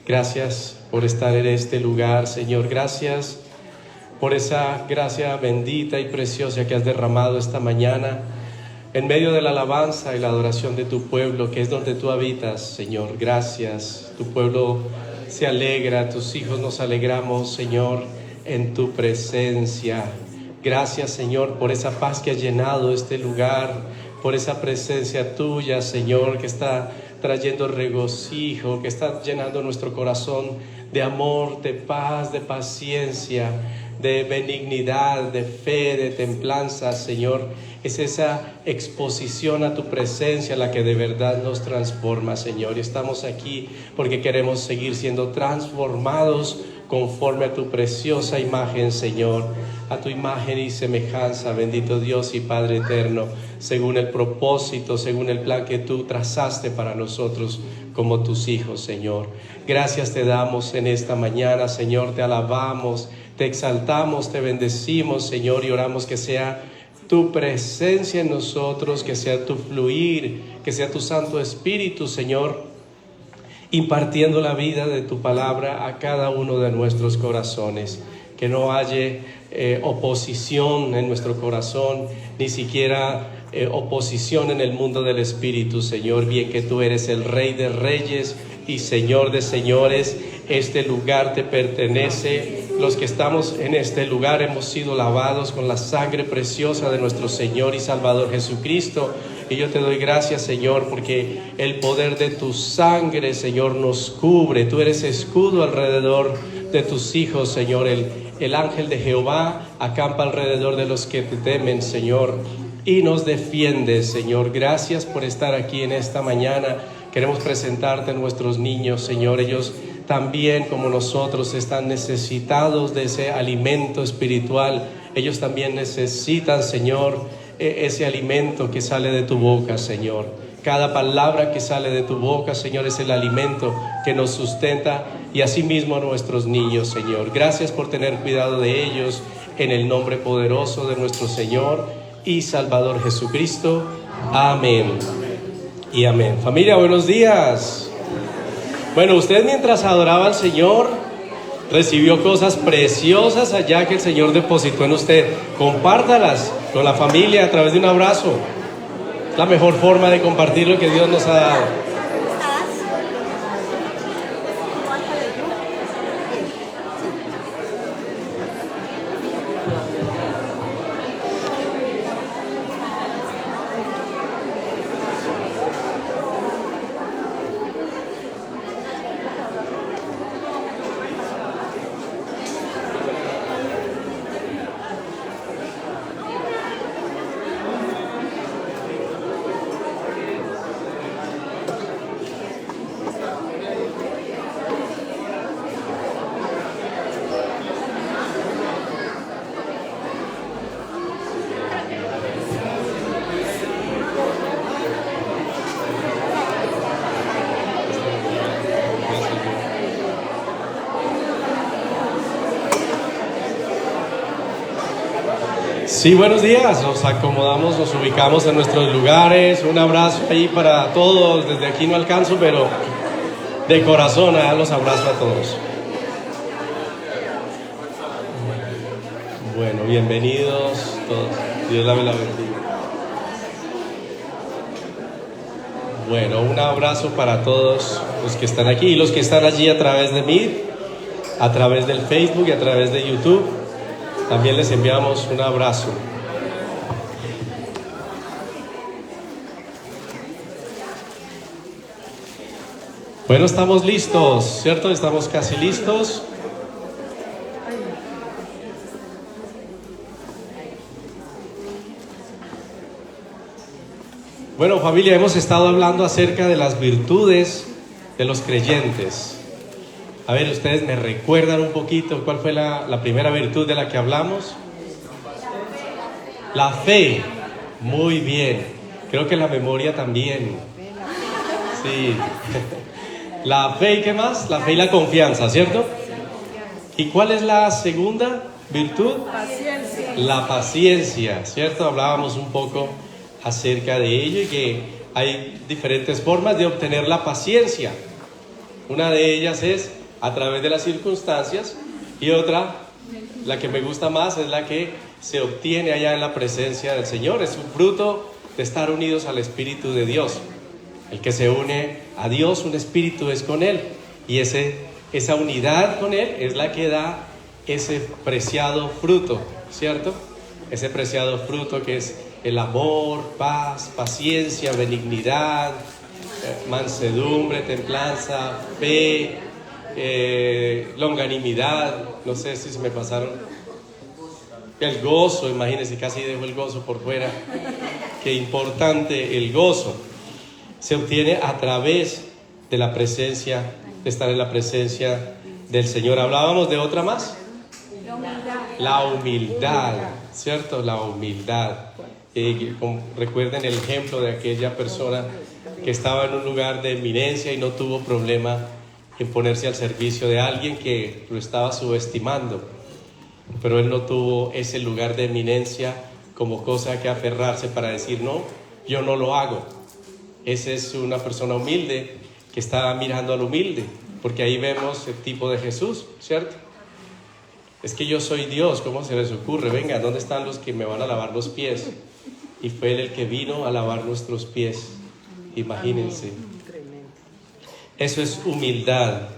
Gracias por estar en este lugar, Señor. Gracias por esa gracia bendita y preciosa que has derramado esta mañana en medio de la alabanza y la adoración de tu pueblo, que es donde tú habitas, Señor. Gracias. Tu pueblo se alegra, tus hijos nos alegramos, Señor, en tu presencia. Gracias, Señor, por esa paz que ha llenado este lugar, por esa presencia tuya, Señor, que está trayendo regocijo, que está llenando nuestro corazón de amor, de paz, de paciencia, de benignidad, de fe, de templanza, Señor. Es esa exposición a tu presencia la que de verdad nos transforma, Señor. Y estamos aquí porque queremos seguir siendo transformados conforme a tu preciosa imagen, Señor, a tu imagen y semejanza, bendito Dios y Padre eterno, según el propósito, según el plan que tú trazaste para nosotros como tus hijos, Señor. Gracias te damos en esta mañana, Señor, te alabamos, te exaltamos, te bendecimos, Señor, y oramos que sea tu presencia en nosotros, que sea tu fluir, que sea tu Santo Espíritu, Señor, impartiendo la vida de tu palabra a cada uno de nuestros corazones. Que no haya oposición en nuestro corazón, ni siquiera oposición en el mundo del Espíritu, Señor. Bien que tú eres el Rey de Reyes y Señor de Señores. Este lugar te pertenece. Los que estamos en este lugar hemos sido lavados con la sangre preciosa de nuestro Señor y Salvador Jesucristo. Y yo te doy gracias, Señor, porque el poder de tu sangre, Señor, nos cubre. Tú eres escudo alrededor de tus hijos, Señor. El ángel de Jehová acampa alrededor de los que te temen, Señor, y nos defiende, Señor. Gracias por estar aquí en esta mañana. Queremos presentarte a nuestros niños, Señor. Ellos también, como nosotros, están necesitados de ese alimento espiritual. Ellos también necesitan, Señor, ese alimento que sale de tu boca, Señor. Cada palabra que sale de tu boca, Señor, es el alimento que nos sustenta, y asimismo a nuestros niños, Señor. Gracias por tener cuidado de ellos, en el nombre poderoso de nuestro Señor y Salvador Jesucristo. Amén y amén. Familia, buenos días. Bueno, usted mientras adoraba al Señor recibió cosas preciosas allá que el Señor depositó en usted. Compártalas con la familia a través de un abrazo. Es la mejor forma de compartir lo que Dios nos ha dado. Sí, buenos días, nos acomodamos, nos ubicamos en nuestros lugares. Un abrazo ahí para todos. Desde aquí no alcanzo, pero de corazón los abrazo a todos. Bueno, bienvenidos todos. Dios la bendiga. Bueno, un abrazo para todos los que están aquí y los que están allí a través de Meet, a través del Facebook y a través de YouTube. También les enviamos un abrazo. Bueno, estamos listos, ¿cierto? Estamos casi listos. Bueno, familia, hemos estado hablando acerca de las virtudes de los creyentes. A ver, ustedes me recuerdan un poquito cuál fue la primera virtud de la que hablamos. La fe. Muy bien. Creo que la memoria también. Sí. La fe y ¿qué más? La fe y la confianza, ¿cierto? ¿Y cuál es la segunda virtud? Paciencia. La paciencia, ¿cierto? Hablábamos un poco acerca de ello y que hay diferentes formas de obtener la paciencia. Una de ellas es a través de las circunstancias, y otra, la que me gusta más, es la que se obtiene allá en la presencia del Señor. Es un fruto de estar unidos al Espíritu de Dios. El que se une a Dios, un espíritu es con Él, y esa unidad con Él es la que da ese preciado fruto, ¿cierto? Ese preciado fruto que es el amor, paz, paciencia, benignidad, mansedumbre, templanza, fe, longanimidad. No sé si se me pasaron. El gozo, imagínense, casi dejo el gozo por fuera. Qué importante el gozo. Se obtiene a través de la presencia, de estar en la presencia del Señor. Hablábamos de otra más. La humildad, ¿cierto? La humildad. Recuerden el ejemplo de aquella persona que estaba en un lugar de eminencia y no tuvo problema en ponerse al servicio de alguien que lo estaba subestimando, pero él no tuvo ese lugar de eminencia como cosa que aferrarse para decir no, yo no lo hago. Esa es una persona humilde que está mirando al humilde, porque ahí vemos el tipo de Jesús, ¿cierto? Es que yo soy Dios, ¿cómo se les ocurre? Venga, ¿dónde están los que me van a lavar los pies? Y fue él el que vino a lavar nuestros pies. Imagínense. Eso es humildad.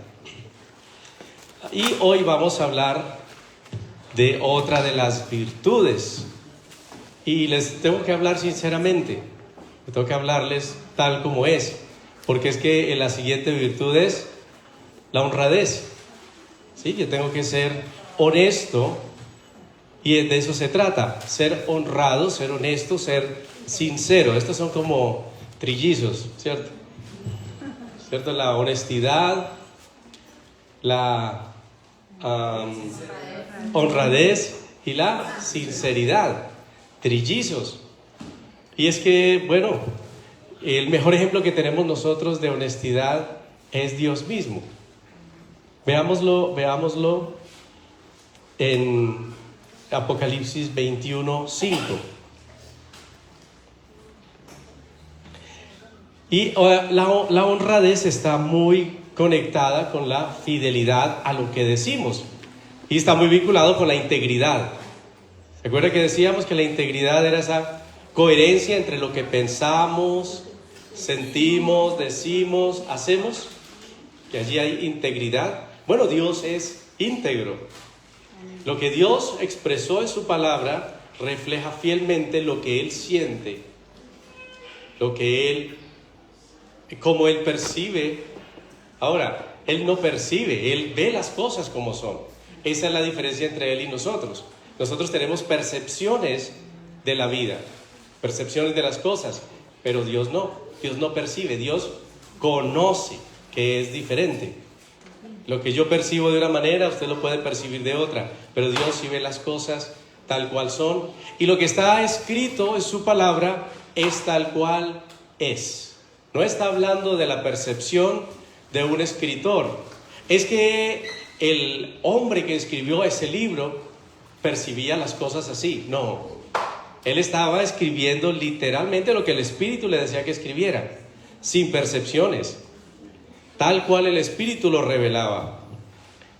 Y hoy vamos a hablar de otra de las virtudes. Y les tengo que hablar sinceramente. Tengo que hablarles tal como es. Porque es que la siguiente virtud es la honradez. ¿Sí? Yo tengo que ser honesto. Y de eso se trata. Ser honrado, ser honesto, ser sincero. Estos son como trillizos, ¿cierto? ¿Cierto? La honestidad, la honradez y la sinceridad. Trillizos. Y es que, bueno, el mejor ejemplo que tenemos nosotros de honestidad es Dios mismo. Veámoslo en Apocalipsis 21:5. Y la honradez está muy conectada con la fidelidad a lo que decimos. Y está muy vinculado con la integridad. ¿Se acuerdan que decíamos que la integridad era esa coherencia entre lo que pensamos, sentimos, decimos, hacemos? Que allí hay integridad. Bueno, Dios es íntegro. Lo que Dios expresó en su palabra refleja fielmente lo que Él siente, cómo Él percibe. Ahora, Él no percibe, Él ve las cosas como son. Esa es la diferencia entre Él y nosotros. Nosotros tenemos percepciones de la vida, percepciones de las cosas, pero Dios no percibe, Dios conoce, que es diferente. Lo que yo percibo de una manera, usted lo puede percibir de otra, pero Dios sí ve las cosas tal cual son, y lo que está escrito en su palabra es tal cual es. No está hablando de la percepción de un escritor. Es que el hombre que escribió ese libro percibía las cosas así. No, él estaba escribiendo literalmente lo que el Espíritu le decía que escribiera, sin percepciones, tal cual el Espíritu lo revelaba.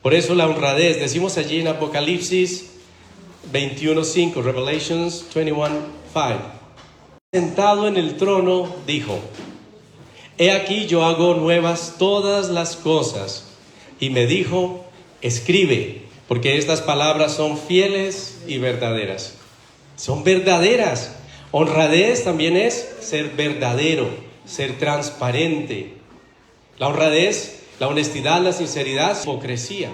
Por eso la honradez, decimos allí en Apocalipsis 21:5, Revelations 21:5. Sentado en el trono dijo: He aquí yo hago nuevas todas las cosas. Y me dijo: escribe, porque estas palabras son fieles y verdaderas. Son verdaderas. Honradez también es ser verdadero, ser transparente. La honradez, la honestidad, la sinceridad, hipocresía.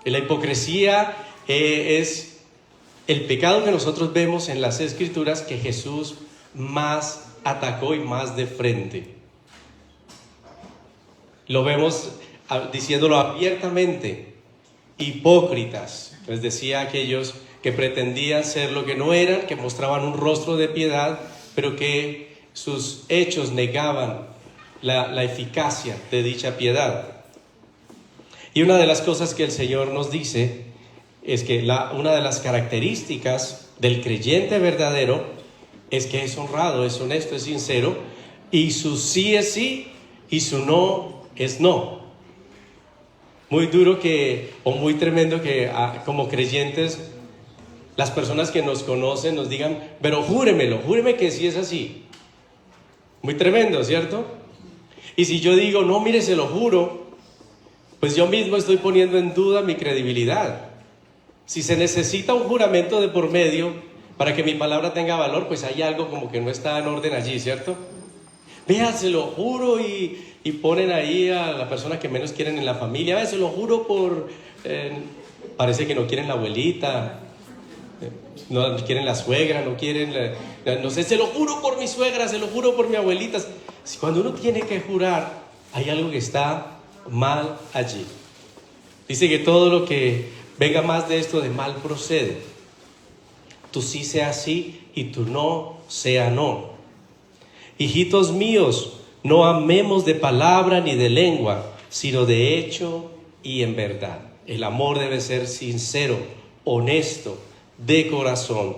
Y la hipocresía es el pecado que nosotros vemos en las Escrituras que Jesús más atacó y más de frente. Lo vemos diciéndolo abiertamente: hipócritas. Les decía a aquellos que pretendían ser lo que no eran, que mostraban un rostro de piedad, pero que sus hechos negaban la eficacia de dicha piedad. Y una de las cosas que el Señor nos dice es que una de las características del creyente verdadero es que es honrado, es honesto, es sincero, y su sí es sí y su no es no. Muy duro o muy tremendo que como creyentes las personas que nos conocen nos digan, pero júreme que sí es así. Muy tremendo, ¿cierto? Y si yo digo, no, mire, se lo juro, pues yo mismo estoy poniendo en duda mi credibilidad. Si se necesita un juramento de por medio para que mi palabra tenga valor, pues hay algo como que no está en orden allí, ¿cierto? Vea, se lo juro y ponen ahí a la persona que menos quieren en la familia. Vea, se lo juro parece que no quieren la abuelita, no quieren la suegra, no quieren, no sé, se lo juro por mi suegra, se lo juro por mi abuelita. Si cuando uno tiene que jurar, hay algo que está mal allí. Dice que todo lo que venga más de esto de mal procede. Tu sí sea sí y tu no sea no. Hijitos míos, no amemos de palabra ni de lengua, sino de hecho y en verdad. El amor debe ser sincero, honesto, de corazón.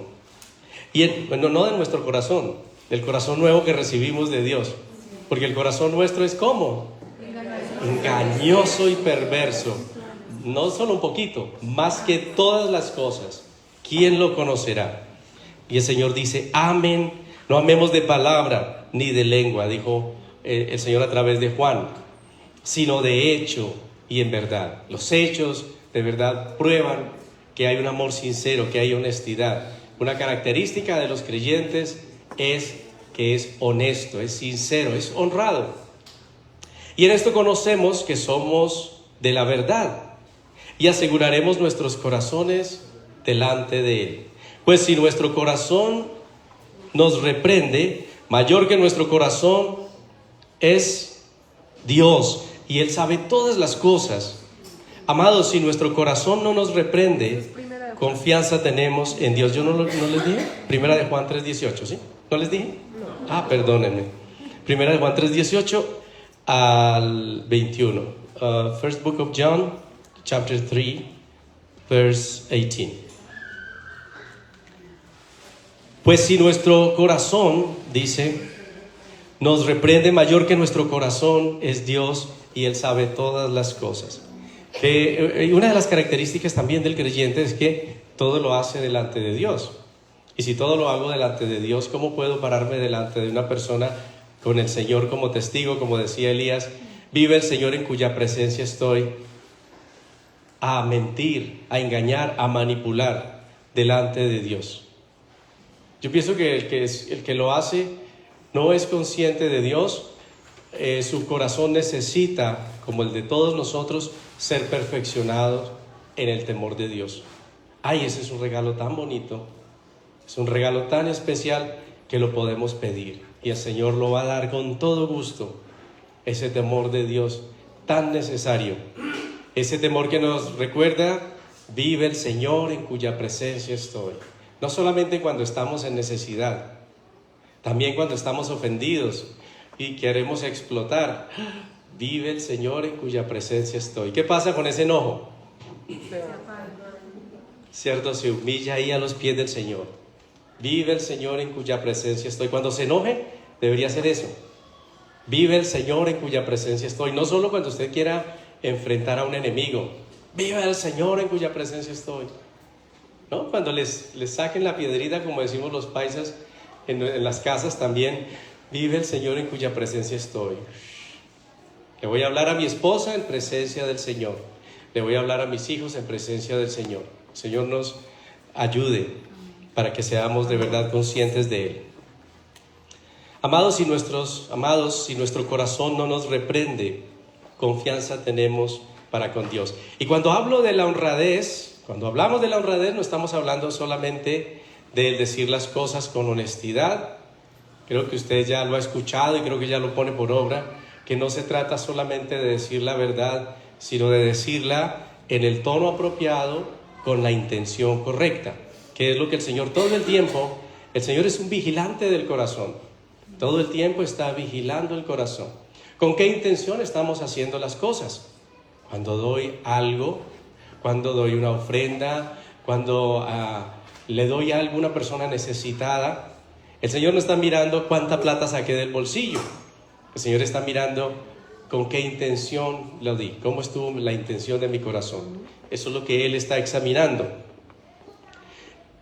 Y bueno, no de nuestro corazón, del corazón nuevo que recibimos de Dios. Porque el corazón nuestro es ¿cómo? Engañoso y perverso. No solo un poquito, más que todas las cosas. ¿Quién lo conocerá? Y el Señor dice, amen, no amemos de palabra ni de lengua, dijo el Señor a través de Juan, sino de hecho y en verdad. Los hechos de verdad prueban que hay un amor sincero, que hay honestidad. Una característica de los creyentes es que es honesto, es sincero, es honrado. Y en esto conocemos que somos de la verdad y aseguraremos nuestros corazones delante de Él. Pues si nuestro corazón nos reprende, mayor que nuestro corazón es Dios, y Él sabe todas las cosas. Amados, si nuestro corazón no nos reprende, confianza tenemos en Dios. Yo no les dije, Primera de Juan 3:18, ¿sí? ¿No les dije? Perdónenme. Primera de Juan 3:18 al 21. First book of John, chapter 3, verse 18. Pues si nuestro corazón, dice, nos reprende, mayor que nuestro corazón es Dios, y Él sabe todas las cosas. Una de las características también del creyente es que todo lo hace delante de Dios. Y si todo lo hago delante de Dios, ¿cómo puedo pararme delante de una persona con el Señor como testigo? Como decía Elías, vive el Señor en cuya presencia estoy, a mentir, a engañar, a manipular delante de Dios. Yo pienso que el que lo hace no es consciente de Dios. Su corazón necesita, como el de todos nosotros, ser perfeccionado en el temor de Dios. Ese es un regalo tan bonito, es un regalo tan especial que lo podemos pedir. Y el Señor lo va a dar con todo gusto, ese temor de Dios tan necesario. Ese temor que nos recuerda, vive el Señor en cuya presencia estoy. No solamente cuando estamos en necesidad, también cuando estamos ofendidos y queremos explotar. Vive el Señor en cuya presencia estoy. ¿Qué pasa con ese enojo? ¿Cierto? Se humilla ahí a los pies del Señor. Vive el Señor en cuya presencia estoy. Cuando se enoje, debería ser eso. Vive el Señor en cuya presencia estoy. No solo cuando usted quiera enfrentar a un enemigo. Vive el Señor en cuya presencia estoy. ¿No? Cuando les saquen la piedrita, como decimos los paisas, en las casas también, vive el Señor en cuya presencia estoy. Le voy a hablar a mi esposa en presencia del Señor. Le voy a hablar a mis hijos en presencia del Señor. El Señor nos ayude para que seamos de verdad conscientes de Él. Amados, si nuestro corazón no nos reprende, confianza tenemos para con Dios. Y cuando hablo de la honradez, cuando hablamos de la honradez, no estamos hablando solamente de decir las cosas con honestidad. Creo que usted ya lo ha escuchado y creo que ya lo pone por obra, que no se trata solamente de decir la verdad, sino de decirla en el tono apropiado, con la intención correcta, que es lo que el Señor todo el tiempo, el Señor es un vigilante del corazón, todo el tiempo está vigilando el corazón. ¿Con qué intención estamos haciendo las cosas? Cuando doy algo, cuando doy una ofrenda, cuando le doy a alguna persona necesitada, el Señor no está mirando cuánta plata saqué del bolsillo. El Señor está mirando ¿Con qué intención lo di? ¿Cómo estuvo la intención de mi corazón? Eso es lo que Él está examinando.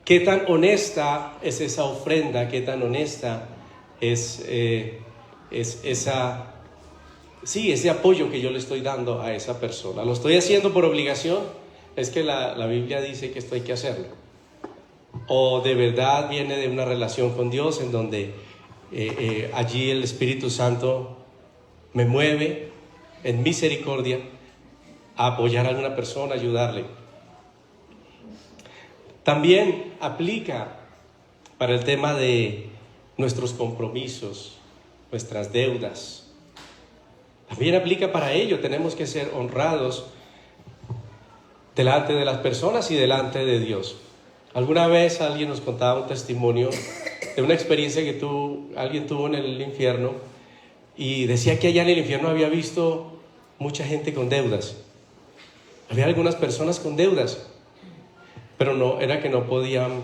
¿Qué tan honesta es esa ofrenda? ¿Qué tan honesta es ese apoyo que yo le estoy dando a esa persona? ¿Lo estoy haciendo por obligación? Es que la Biblia dice que esto hay que hacerlo. ¿O de verdad viene de una relación con Dios en donde allí el Espíritu Santo me mueve en misericordia a apoyar a alguna persona, ayudarle? También aplica para el tema de nuestros compromisos, nuestras deudas. También aplica para ello. Tenemos que ser honrados delante de las personas y delante de Dios. Alguna vez alguien nos contaba un testimonio de una experiencia que alguien tuvo en el infierno, y decía que allá en el infierno había visto mucha gente con deudas. Había algunas personas con deudas, pero no, era que no podían,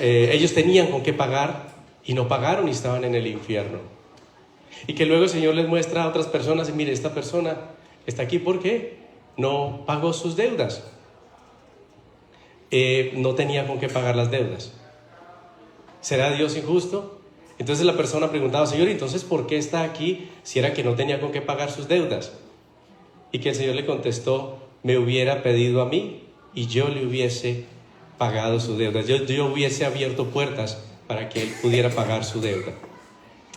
ellos tenían con qué pagar y no pagaron y estaban en el infierno. Y que luego el Señor les muestra a otras personas, y mire, esta persona está aquí porque no pagó sus deudas. No tenía con qué pagar las deudas. ¿Será Dios injusto? Entonces la persona preguntaba, Señor, entonces ¿por qué está aquí si era que no tenía con qué pagar sus deudas? Y que el Señor le contestó, me hubiera pedido a mí y yo le hubiese pagado su deuda. Yo hubiese abierto puertas para que él pudiera pagar su deuda.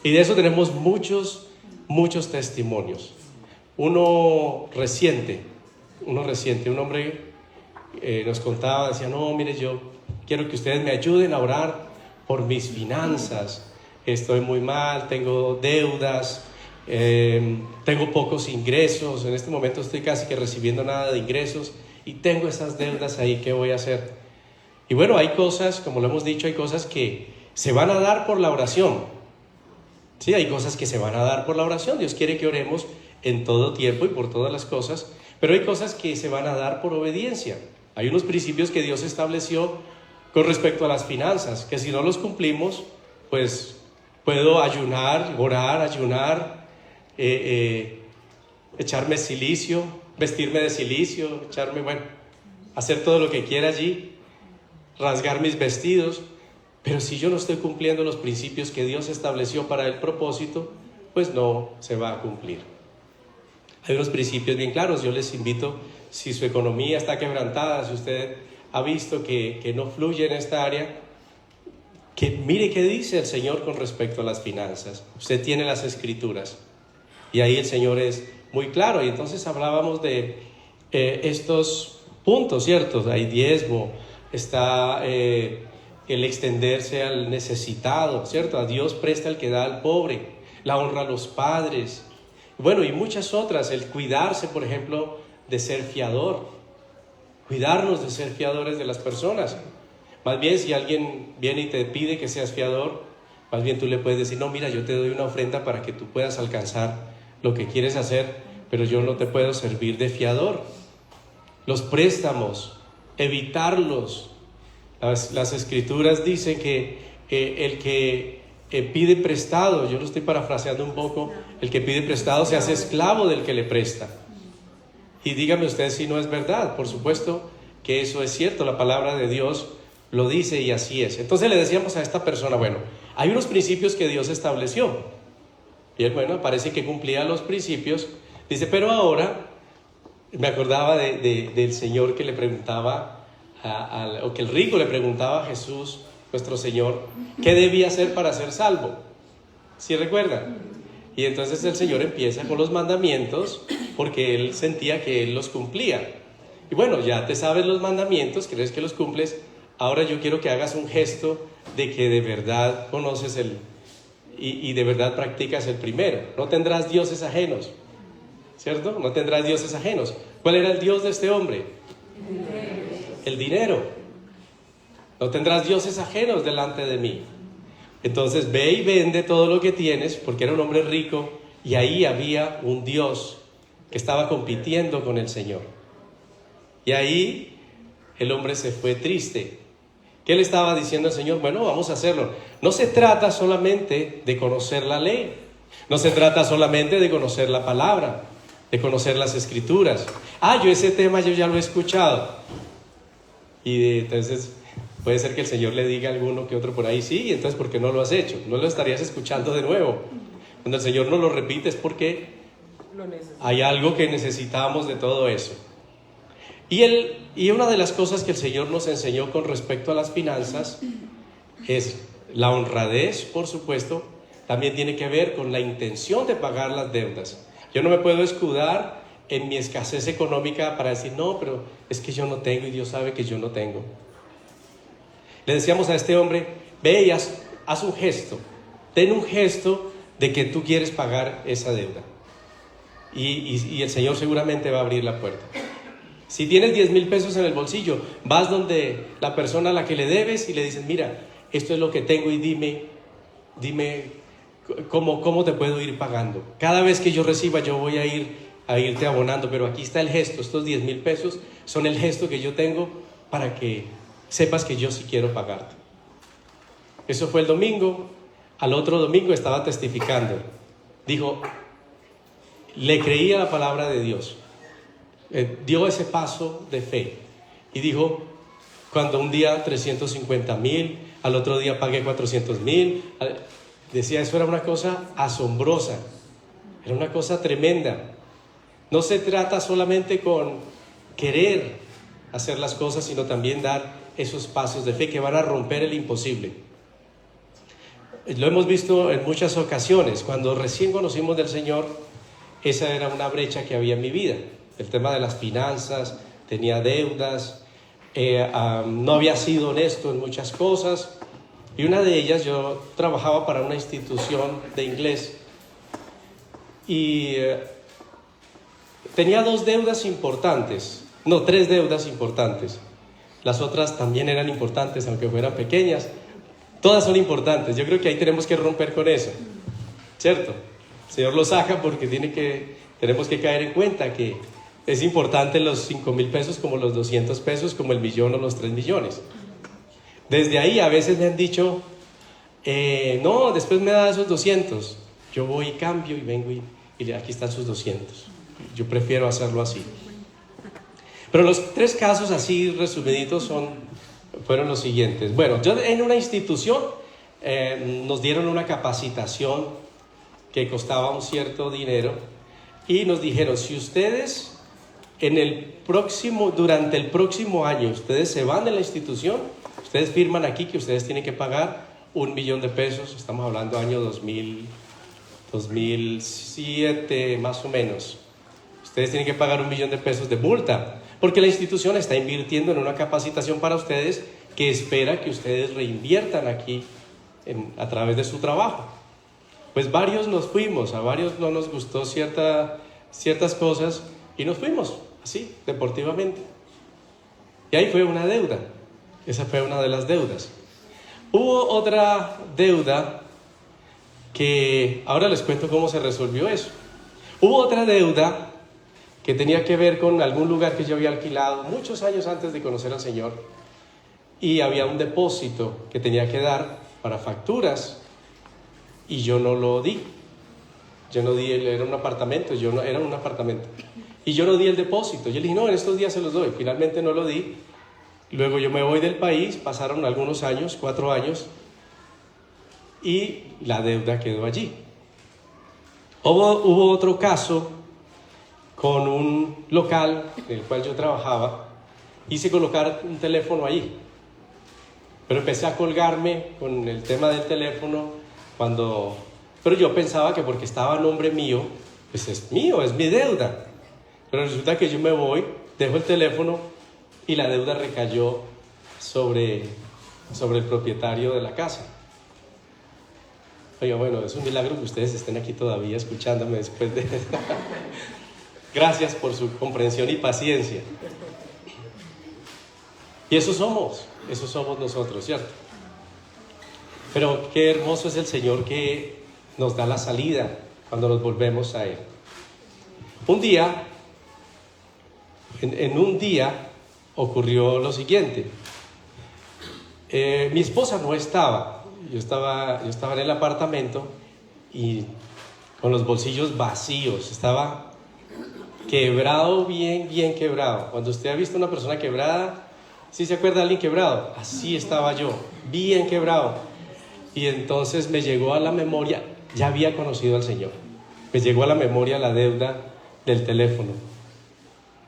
Y de eso tenemos muchos testimonios. Uno reciente, un hombre nos contaba, decía, no, mire, yo quiero que ustedes me ayuden a orar por mis finanzas. Estoy muy mal, tengo deudas, tengo pocos ingresos, en este momento estoy casi que recibiendo nada de ingresos y tengo esas deudas ahí, ¿qué voy a hacer? Y bueno, hay cosas, como lo hemos dicho, hay cosas que se van a dar por la oración. Sí, hay cosas que se van a dar por la oración. Dios quiere que oremos en todo tiempo y por todas las cosas, pero hay cosas que se van a dar por obediencia. Hay unos principios que Dios estableció con respecto a las finanzas, que si no los cumplimos, pues puedo ayunar, orar, echarme silicio, vestirme de silicio, hacer todo lo que quiera allí, rasgar mis vestidos. Pero si yo no estoy cumpliendo los principios que Dios estableció para el propósito, pues no se va a cumplir. Hay unos principios bien claros. Yo les invito, si su economía está quebrantada, si usted ha visto que no fluye en esta área, que mire qué dice el Señor con respecto a las finanzas. Usted tiene las Escrituras y ahí el Señor es muy claro. Y entonces hablábamos de estos puntos, ¿cierto? Hay diezmo, está el extenderse al necesitado, ¿cierto? A Dios presta el que da al pobre, la honra a los padres, bueno, y muchas otras. El cuidarse, por ejemplo, de ser fiador, cuidarnos de ser fiadores de las personas. Más bien, si alguien viene y te pide que seas fiador, más bien tú le puedes decir, no, mira, yo te doy una ofrenda para que tú puedas alcanzar lo que quieres hacer, pero yo no te puedo servir de fiador. Los préstamos, evitarlos. Las Escrituras dicen que el que pide prestado, yo lo estoy parafraseando un poco, el que pide prestado se hace esclavo del que le presta. Y dígame usted si no es verdad. Por supuesto que eso es cierto, la palabra de Dios lo dice y así es. Entonces le decíamos a esta persona, bueno, hay unos principios que Dios estableció. Y él, bueno, parece que cumplía los principios. Dice, pero ahora, me acordaba del Señor que le preguntaba, o que el rico le preguntaba a Jesús, nuestro Señor, ¿qué debía hacer para ser salvo? ¿Sí recuerdan? Y entonces el Señor empieza con los mandamientos, porque Él sentía que Él los cumplía. Y bueno, ya te sabes los mandamientos, crees que los cumples, ahora yo quiero que hagas un gesto de que de verdad conoces y de verdad practicas el primero. No tendrás dioses ajenos, ¿cierto? No tendrás dioses ajenos. ¿Cuál era el dios de este hombre? El dinero. No tendrás dioses ajenos delante de mí. Entonces ve y vende todo lo que tienes, porque era un hombre rico y ahí había un Dios que estaba compitiendo con el Señor. Y ahí el hombre se fue triste. ¿Qué le estaba diciendo el Señor? Bueno, vamos a hacerlo. No se trata solamente de conocer la ley, no se trata solamente de conocer la palabra, de conocer las Escrituras. Yo ese tema yo ya lo he escuchado. Y entonces puede ser que el Señor le diga a alguno que otro por ahí, sí, y entonces ¿por qué no lo has hecho? No lo estarías escuchando de nuevo. Cuando el Señor no lo repite es porque hay algo que necesitamos de todo eso. Y una de las cosas que el Señor nos enseñó con respecto a las finanzas es la honradez, por supuesto, también tiene que ver con la intención de pagar las deudas. Yo no me puedo escudar en mi escasez económica para decir, no, pero es que yo no tengo y Dios sabe que yo no tengo. Le decíamos a este hombre, ve y haz un gesto, ten un gesto de que tú quieres pagar esa deuda. Y el Señor seguramente va a abrir la puerta. Si tienes 10,000 pesos en el bolsillo, vas donde la persona a la que le debes y le dices, mira, esto es lo que tengo y dime cómo te puedo ir pagando. Cada vez que yo reciba yo voy a irte abonando, pero aquí está el gesto, estos 10,000 pesos son el gesto que yo tengo para que sepas que yo sí quiero pagarte. Eso fue el domingo. Al otro domingo estaba testificando. Dijo, le creía la palabra de Dios. Dio ese paso de fe y dijo, cuando un día 350,000, al otro día pagué 400,000, decía, eso era una cosa asombrosa, era una cosa tremenda. No se trata solamente con querer hacer las cosas, sino también dar esos pasos de fe que van a romper el imposible. Lo hemos visto en muchas ocasiones. Cuando recién conocimos del Señor, esa era una brecha que había en mi vida. El tema de las finanzas, tenía deudas, no había sido honesto en muchas cosas. Y una de ellas, yo trabajaba para una institución de inglés y tenía tres deudas importantes. Las otras también eran importantes, aunque fueran pequeñas. Todas son importantes. Yo creo que ahí tenemos que romper con eso, ¿cierto? El Señor lo saca porque tenemos que caer en cuenta que es importante los 5,000 pesos como los 200 pesos, como el millón o los 3 millones. Desde ahí a veces me han dicho, no, después me da esos 200. Yo voy y cambio y vengo y aquí están sus 200. Yo prefiero hacerlo así. Pero los 3 casos así resumiditos fueron los siguientes. Bueno, yo en una institución nos dieron una capacitación que costaba un cierto dinero y nos dijeron, si ustedes durante el próximo año ustedes se van de la institución, ustedes firman aquí que ustedes tienen que pagar 1,000,000 de pesos, estamos hablando año 2007 más o menos. Ustedes tienen que pagar 1,000,000 de pesos de multa, porque la institución está invirtiendo en una capacitación para ustedes que espera que ustedes reinviertan aquí a través de su trabajo. Pues varios nos fuimos, a varios no nos gustó ciertas cosas y nos fuimos, así, deportivamente. Y ahí fue una deuda, esa fue una de las deudas. Hubo otra deuda que ahora les cuento cómo se resolvió eso. Hubo otra deuda que tenía que ver con algún lugar que yo había alquilado muchos años antes de conocer al Señor y había un depósito que tenía que dar para facturas y yo no lo di. Era un apartamento, y yo no di el depósito. Yo le dije, no, en estos días se los doy. Finalmente no lo di. Luego yo me voy del país, pasaron algunos años, 4 años, y la deuda quedó allí. Hubo otro caso con un local en el cual yo trabajaba. Hice colocar un teléfono allí, pero empecé a colgarme con el tema del teléfono pero yo pensaba que porque estaba a nombre mío, pues es mío, es mi deuda. Pero resulta que yo me voy, dejo el teléfono y la deuda recayó sobre el propietario de la casa. Oiga, bueno, es un milagro que ustedes estén aquí todavía escuchándome después de... Gracias por su comprensión y paciencia. Y eso somos nosotros, ¿cierto? Pero qué hermoso es el Señor que nos da la salida cuando nos volvemos a Él. Un día, en un día ocurrió lo siguiente. Mi esposa no estaba. Yo estaba en el apartamento y con los bolsillos vacíos. Estaba quebrado, bien, bien quebrado. Cuando usted ha visto una persona quebrada, ¿sí se acuerda de alguien quebrado? Así estaba yo, bien quebrado. Y entonces me llegó a la memoria, ya había conocido al Señor, me llegó a la memoria la deuda del teléfono.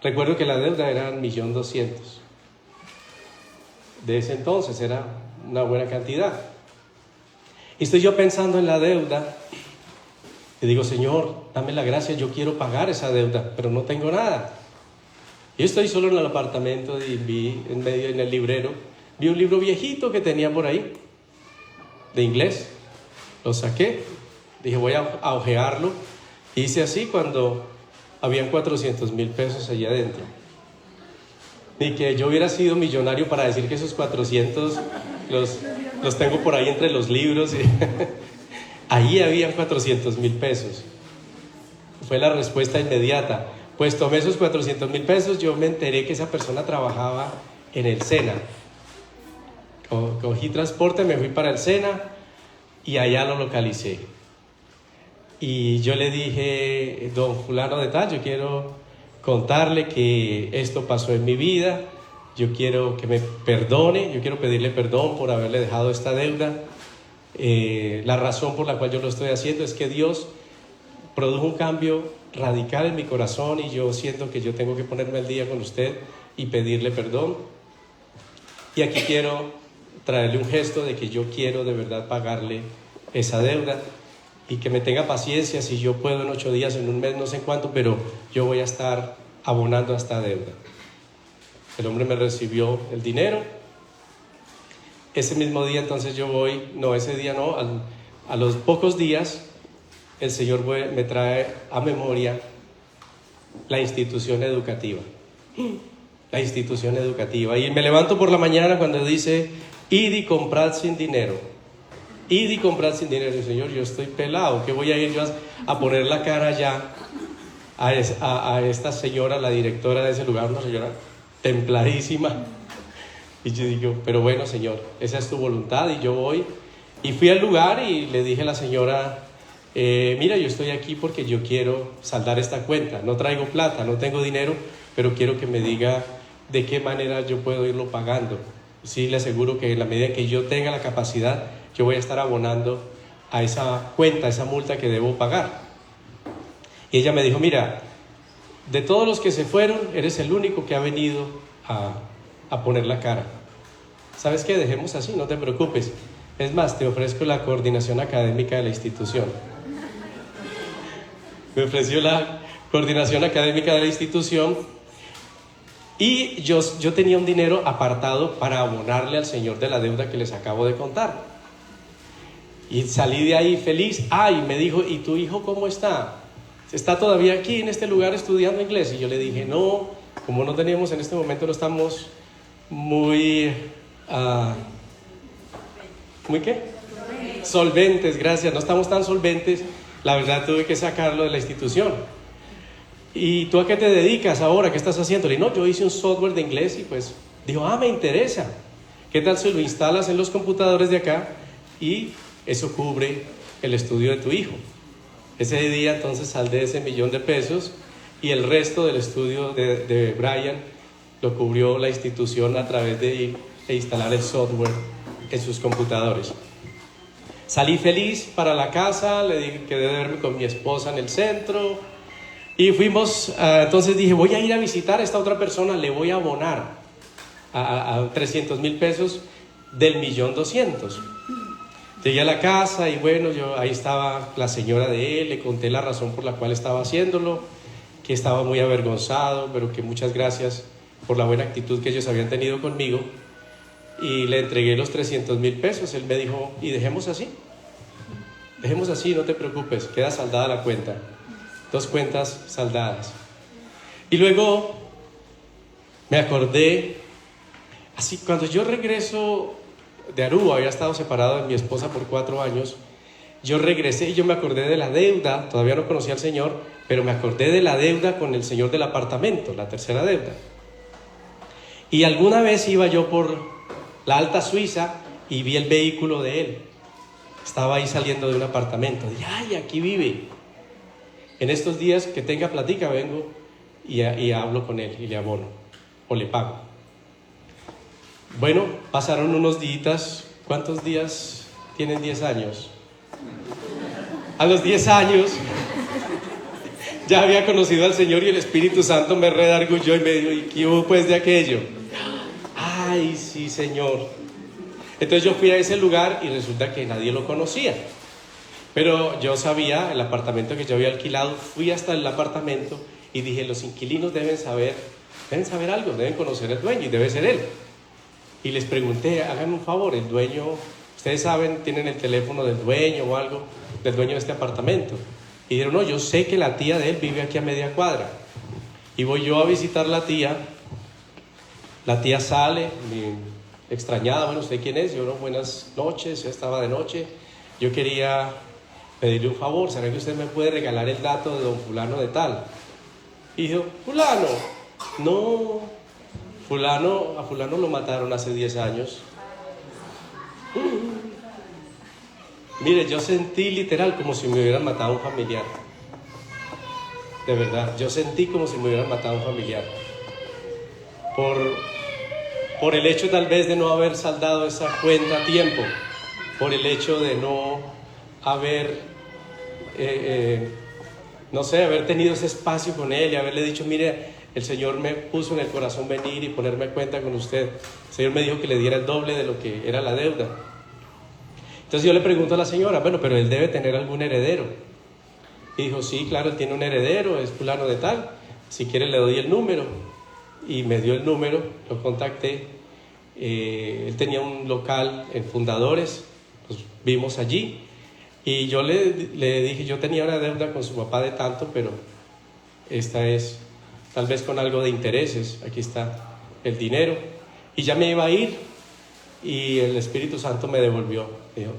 Recuerdo que la deuda era 1.200.000. De ese entonces era una buena cantidad. Y estoy yo pensando en la deuda y digo, Señor, dame la gracia, yo quiero pagar esa deuda, pero no tengo nada. Yo estoy solo en el apartamento y vi en el librero, vi un libro viejito que tenía por ahí, de inglés. Lo saqué, dije voy a hojearlo. Hice así cuando habían 400.000 pesos allá adentro. Ni que yo hubiera sido millonario para decir que esos 400 los tengo por ahí entre los libros. Ahí habían 400.000 pesos. Fue la respuesta inmediata. Pues tomé esos 400.000 pesos, yo me enteré que esa persona trabajaba en el SENA. Cogí transporte, me fui para el SENA y allá lo localicé. Y yo le dije, don fulano de tal, yo quiero contarle que esto pasó en mi vida, yo quiero que me perdone, yo quiero pedirle perdón por haberle dejado esta deuda. La razón por la cual yo lo estoy haciendo es que Dios produjo un cambio radical en mi corazón y yo siento que yo tengo que ponerme al día con usted y pedirle perdón. Y aquí quiero traerle un gesto de que yo quiero de verdad pagarle esa deuda y que me tenga paciencia, si yo puedo en 8 días, en un mes, no sé cuánto, pero yo voy a estar abonando a esta deuda. El hombre me recibió el dinero. Ese mismo día entonces yo voy, no, ese día no, a los pocos días el Señor me trae a memoria la institución educativa. La institución educativa. Y me levanto por la mañana cuando dice, id y comprad sin dinero. Id y comprad sin dinero. Y Señor, yo estoy pelado, ¿qué voy a ir yo a poner la cara ya a esta señora, la directora de ese lugar, una señora templadísima? Y yo digo, pero bueno, Señor, esa es tu voluntad. Y yo voy y fui al lugar y le dije a la señora, mira, yo estoy aquí porque yo quiero saldar esta cuenta, no traigo plata, no tengo dinero, pero quiero que me diga de qué manera yo puedo irlo pagando. Sí, le aseguro que en la medida en que yo tenga la capacidad, yo voy a estar abonando a esa cuenta, a esa multa que debo pagar. Y ella me dijo, mira, de todos los que se fueron, eres el único que ha venido a poner la cara. ¿Sabes qué? Dejemos así, no te preocupes. Es más, te ofrezco la coordinación académica de la institución. Me ofreció la coordinación académica de la institución y yo tenía un dinero apartado para abonarle al Señor de la deuda que les acabo de contar. Y salí de ahí feliz. Y me dijo, ¿y tu hijo cómo está? ¿Está todavía aquí en este lugar estudiando inglés? Y yo le dije, no, como no teníamos en este momento, no estamos muy... ¿muy qué? Solventes, gracias. No estamos tan solventes. La verdad tuve que sacarlo de la institución. ¿Y tú a qué te dedicas ahora? ¿Qué estás haciendo? Le dije, no, yo hice un software de inglés y pues dijo, me interesa. ¿Qué tal si lo instalas en los computadores de acá y eso cubre el estudio de tu hijo? Ese día entonces saldé ese 1.000.000 pesos y el resto del estudio de Brian lo cubrió la institución a través de instalar el software en sus computadores. Salí feliz para la casa, le dije que quedé de verme con mi esposa en el centro y fuimos, entonces dije, voy a ir a visitar a esta otra persona, le voy a abonar a 300.000 pesos del 1.200.000. Llegué a la casa y bueno, ahí estaba la señora de él, le conté la razón por la cual estaba haciéndolo, que estaba muy avergonzado, pero que muchas gracias por la buena actitud que ellos habían tenido conmigo. Y le entregué los 300.000 pesos. Él me dijo, y dejemos así, no te preocupes, queda saldada la cuenta. 2 cuentas saldadas. Y luego me acordé, así cuando yo regreso de Aruba, había estado separado de mi esposa por 4 años, yo regresé y yo me acordé de la deuda, todavía no conocía al Señor, pero me acordé de la deuda con el señor del apartamento, la tercera deuda. Y alguna vez iba yo por la Alta Suiza y vi el vehículo de él. Estaba ahí saliendo de un apartamento. Dije, aquí vive. En estos días que tenga platica vengo y hablo con él y le abono o le pago. Bueno, pasaron unos días. ¿Cuántos días tienen 10 años? A los 10 años ya había conocido al Señor y el Espíritu Santo me redargulló y me dijo: ¿y qué hubo pues de aquello? Ay, sí, Señor. Entonces yo fui a ese lugar y resulta que nadie lo conocía. Pero yo sabía, el apartamento que yo había alquilado, fui hasta el apartamento y dije: los inquilinos deben saber algo, deben conocer al dueño y debe ser él. Y les pregunté: háganme un favor, el dueño, ustedes saben, tienen el teléfono del dueño o algo, del dueño de este apartamento. Y dijeron: no, yo sé que la tía de él vive aquí a media cuadra. Y voy yo a visitar la tía sale, extrañada: bueno, ¿usted quién es? Yo: no, buenas noches, ya estaba de noche. Yo quería pedirle un favor, ¿será que usted me puede regalar el dato de don fulano de tal? Y dijo: fulano, no, a fulano lo mataron hace 10 años. Mire, yo sentí literal como si me hubieran matado a un familiar. De verdad, yo sentí como si me hubieran matado a un familiar. Por el hecho tal vez de no haber saldado esa cuenta a tiempo, por el hecho de no haber, haber tenido ese espacio con él y haberle dicho: mire, el Señor me puso en el corazón venir y ponerme a cuenta con usted. El Señor me dijo que le diera el doble de lo que era la deuda. Entonces yo le pregunto a la señora: bueno, pero él debe tener algún heredero. Y dijo: sí, claro, él tiene un heredero, es fulano de tal, si quiere le doy el número. Y me dio el número, lo contacté. Él tenía un local en Fundadores, pues vimos allí. Y yo le dije: yo tenía una deuda con su papá de tanto, pero esta es tal vez con algo de intereses, aquí está el dinero. Y ya me iba a ir y el Espíritu Santo me devolvió, me dijo: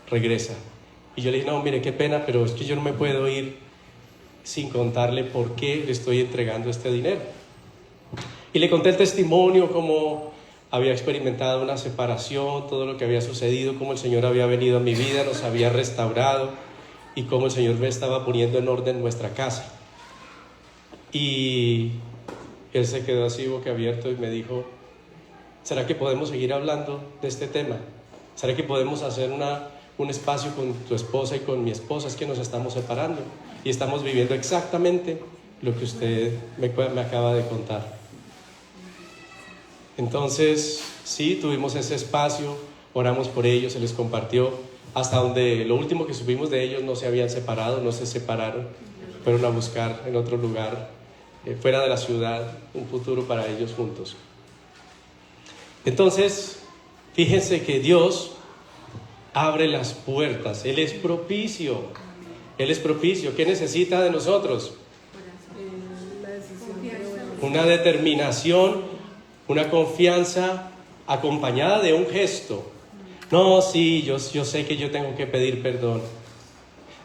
regresa. Y yo le dije: no, mire, qué pena, pero es que yo no me puedo ir sin contarle por qué le estoy entregando este dinero. Y le conté el testimonio, cómo había experimentado una separación, todo lo que había sucedido, cómo el Señor había venido a mi vida, nos había restaurado y cómo el Señor me estaba poniendo en orden nuestra casa. Y él se quedó así boquiabierto y me dijo: ¿será que podemos seguir hablando de este tema? ¿Será que podemos hacer un espacio con tu esposa y con mi esposa? Es que nos estamos separando y estamos viviendo exactamente lo que usted me acaba de contar. Entonces, sí, tuvimos ese espacio, oramos por ellos, se les compartió, hasta donde lo último que supimos de ellos: no se habían separado, no se separaron, fueron a buscar en otro lugar, fuera de la ciudad, un futuro para ellos juntos. Entonces, fíjense que Dios abre las puertas, Él es propicio, ¿qué necesita de nosotros? Una determinación, una confianza acompañada de un gesto. No, sí, yo sé que yo tengo que pedir perdón.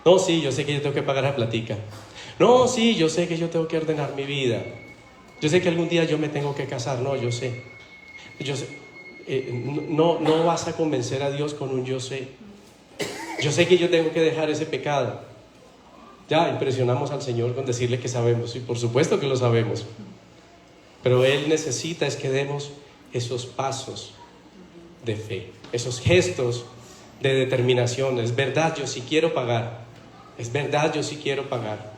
No, sí, yo sé que yo tengo que pagar la platica. No, sí, yo sé que yo tengo que ordenar mi vida. Yo sé que algún día yo me tengo que casar. No, yo sé. No vas a convencer a Dios con un yo sé. Yo sé que yo tengo que dejar ese pecado. Ya impresionamos al Señor con decirle que sabemos. Y por supuesto que lo sabemos. Pero Él necesita es que demos esos pasos de fe, esos gestos de determinación. Es verdad, yo sí quiero pagar. Es verdad, yo sí quiero pagar.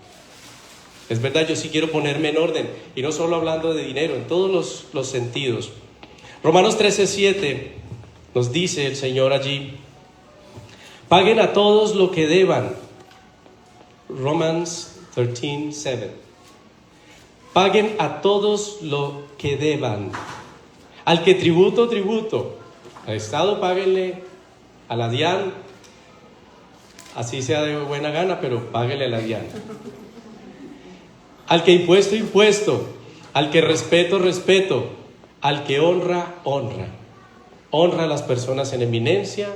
Es verdad, yo sí quiero ponerme en orden. Y no solo hablando de dinero, en todos los sentidos. Romanos 13:7 nos dice el Señor allí: paguen a todos lo que deban. Romans 13:7. Paguen a todos lo que deban. Al que tributo, tributo. Al Estado páguenle, a la DIAN, así sea de buena gana, pero páguenle a la DIAN. Al que impuesto, impuesto. Al que respeto, respeto. Al que honra, honra. Honra a las personas en eminencia,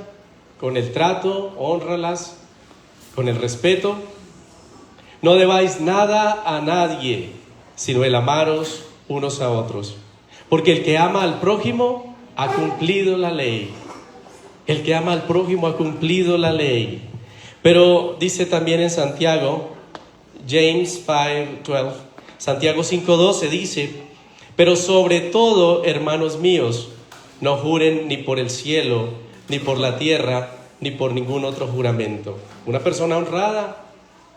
con el trato, honralas, con el respeto. No debáis nada a nadie, sino el amaros unos a otros. Porque el que ama al prójimo ha cumplido la ley. El que ama al prójimo ha cumplido la ley. Pero dice también en Santiago, James 5:12, Santiago 5:12 dice: pero sobre todo, hermanos míos, no juren ni por el cielo, ni por la tierra, ni por ningún otro juramento. Una persona honrada,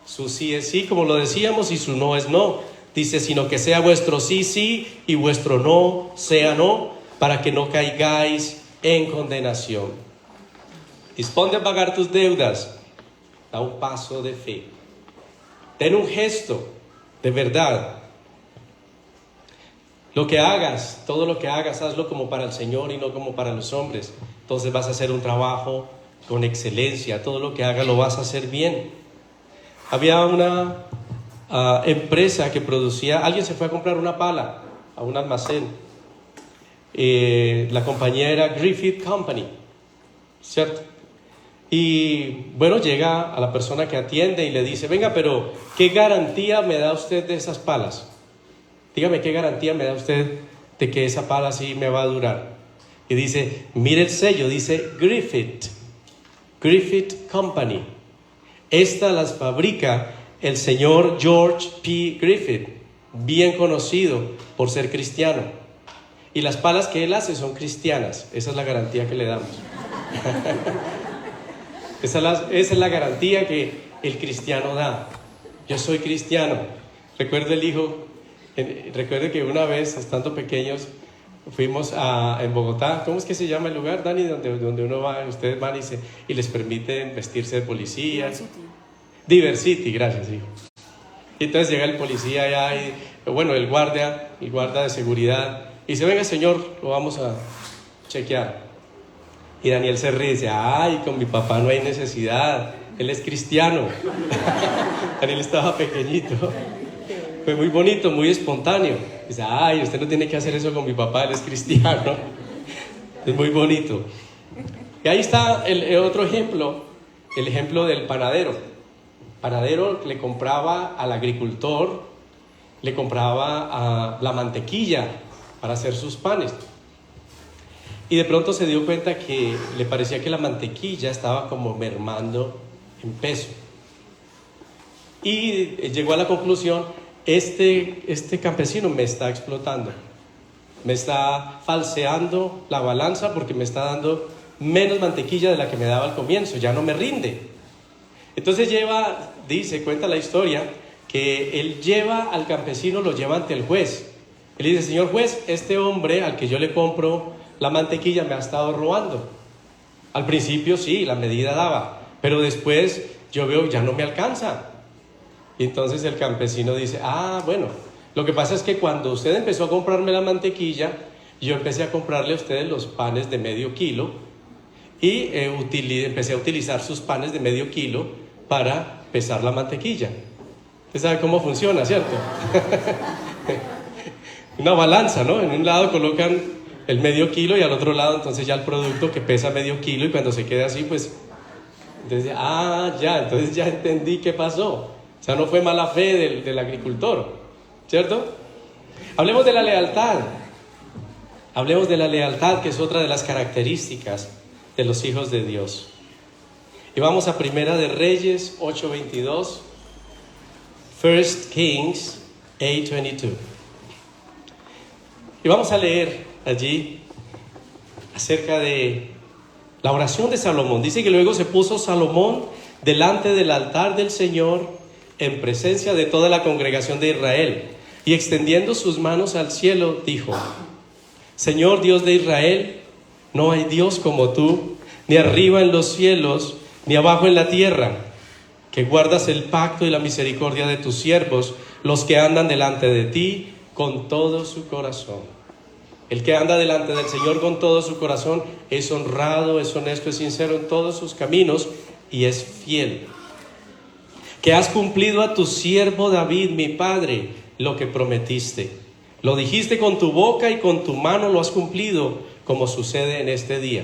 su sí es sí, como lo decíamos, y su no es no. Dice, sino que sea vuestro sí, sí, y vuestro no sea no, para que no caigáis en condenación. Disponte a pagar tus deudas. Da un paso de fe. Ten un gesto de verdad. Lo que hagas, todo lo que hagas, hazlo como para el Señor y no como para los hombres. Entonces vas a hacer un trabajo con excelencia. Todo lo que hagas lo vas a hacer bien. Había una empresa que producía, alguien se fue a comprar una pala a un almacén. La compañía era Griffith Company, ¿cierto? Y bueno, llega a la persona que atiende y le dice: venga, pero ¿qué garantía me da usted de esas palas? Dígame, ¿qué garantía me da usted de que esa pala sí me va a durar? Y dice: mire el sello, dice Griffith Company. Estas las fabrica el señor George P. Griffith, bien conocido por ser cristiano. Y las palas que él hace son cristianas. Esa es la garantía que le damos. Esa es la garantía que el cristiano da. Yo soy cristiano. Recuerde que una vez, estando pequeños, fuimos en Bogotá. ¿Cómo es que se llama el lugar, Dani? Donde uno va, ustedes van y les permiten vestirse de policía. Diversity, gracias, hijo. Y entonces llega el policía allá el guardia de seguridad, y dice: venga, señor, lo vamos a chequear. Y Daniel se ríe y dice: ay, con mi papá no hay necesidad, él es cristiano. Daniel estaba pequeñito. Fue muy bonito, muy espontáneo. Dice: ay, usted no tiene que hacer eso con mi papá, él es cristiano. Es muy bonito. Y ahí está el otro ejemplo, el ejemplo del panadero. El panadero le compraba al agricultor, le compraba la mantequilla para hacer sus panes. Y de pronto se dio cuenta que le parecía que la mantequilla estaba como mermando en peso. Y llegó a la conclusión: este campesino me está explotando, me está falseando la balanza porque me está dando menos mantequilla de la que me daba al comienzo, ya no me rinde. Entonces cuenta la historia, que él lleva al campesino, lo lleva ante el juez. Él dice: señor juez, este hombre al que yo le compro la mantequilla me ha estado robando. Al principio sí, la medida daba, pero después yo veo ya no me alcanza. Y entonces el campesino dice: bueno, lo que pasa es que cuando usted empezó a comprarme la mantequilla, yo empecé a comprarle a ustedes los panes de medio kilo y empecé a utilizar sus panes de medio kilo para pesar la mantequilla. Usted sabe cómo funciona, ¿cierto? Una balanza, ¿no? En un lado colocan el medio kilo y al otro lado entonces ya el producto que pesa medio kilo, y cuando se queda así, pues entonces entonces ya entendí qué pasó. O sea, no fue mala fe del agricultor, ¿cierto? Hablemos de la lealtad. Hablemos de la lealtad, que es otra de las características de los hijos de Dios. Y vamos a Primera de Reyes 8:22, 1 Kings 8:22. Y vamos a leer allí acerca de la oración de Salomón. Dice que luego se puso Salomón delante del altar del Señor en presencia de toda la congregación de Israel, y extendiendo sus manos al cielo dijo: Señor Dios de Israel, no hay Dios como tú, ni arriba en los cielos, ni abajo en la tierra, que guardas el pacto y la misericordia de tus siervos, los que andan delante de ti con todo su corazón. El que anda delante del Señor con todo su corazón es honrado, es honesto, es sincero en todos sus caminos y es fiel. Que has cumplido a tu siervo David, mi padre, lo que prometiste. Lo dijiste con tu boca y con tu mano lo has cumplido, como sucede en este día.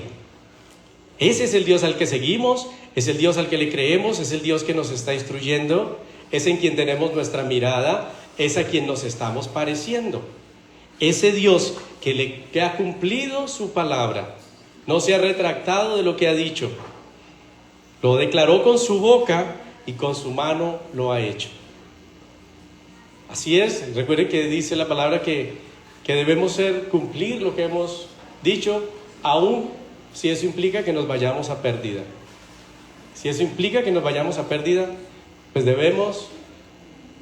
Ese es el Dios al que seguimos, es el Dios al que le creemos, es el Dios que nos está instruyendo, es en quien tenemos nuestra mirada, es a quien nos estamos pareciendo. Ese Dios que ha cumplido su palabra, no se ha retractado de lo que ha dicho, lo declaró con su boca y con su mano lo ha hecho. Así es, recuerden que dice la palabra que debemos cumplir lo que hemos dicho, aun si eso implica que nos vayamos a pérdida. Si eso implica que nos vayamos a pérdida, pues debemos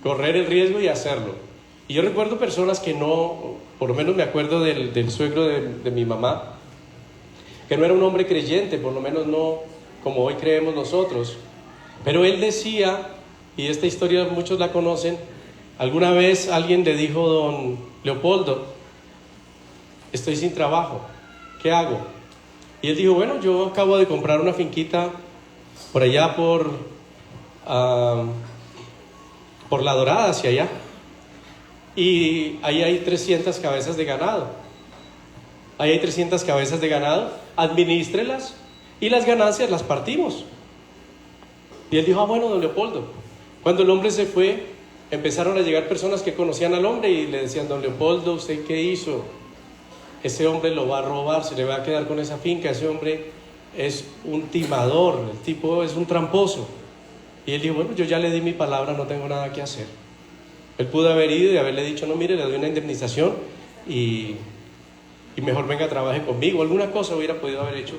correr el riesgo y hacerlo. Y yo recuerdo personas que no, por lo menos me acuerdo del suegro de mi mamá, que no era un hombre creyente, por lo menos no como hoy creemos nosotros, pero él decía, y esta historia muchos la conocen, alguna vez alguien le dijo: don Leopoldo, estoy sin trabajo, ¿qué hago? Y él dijo: bueno, yo acabo de comprar una finquita por allá por La Dorada, hacia allá, y ahí hay 300 cabezas de ganado. Ahí hay 300 cabezas de ganado, administrelas y las ganancias las partimos. Y él dijo: bueno, don Leopoldo. Cuando el hombre se fue, empezaron a llegar personas que conocían al hombre y le decían: don Leopoldo, ¿usted qué hizo? Ese hombre lo va a robar, se le va a quedar con esa finca, ese hombre es un timador, el tipo es un tramposo. Y él dijo: bueno, yo ya le di mi palabra, no tengo nada que hacer. Él pudo haber ido y haberle dicho: no, mire, le doy una indemnización y mejor venga, trabaje conmigo, alguna cosa hubiera podido haber hecho.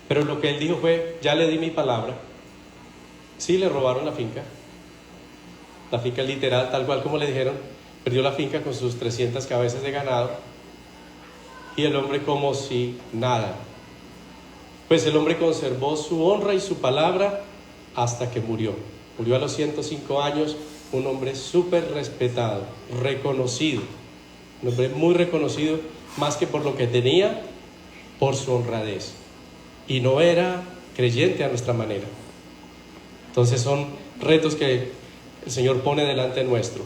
Pero lo que él dijo fue: ya le di mi palabra. Sí, le robaron la finca literal, tal cual como le dijeron, perdió la finca con sus 300 cabezas de ganado, y el hombre como si nada. Pues el hombre conservó su honra y su palabra hasta que murió a los 105 años, un hombre súper respetado, reconocido, un hombre muy reconocido, más que por lo que tenía, por su honradez, y no era creyente a nuestra manera. Entonces son retos que el Señor pone delante nuestro.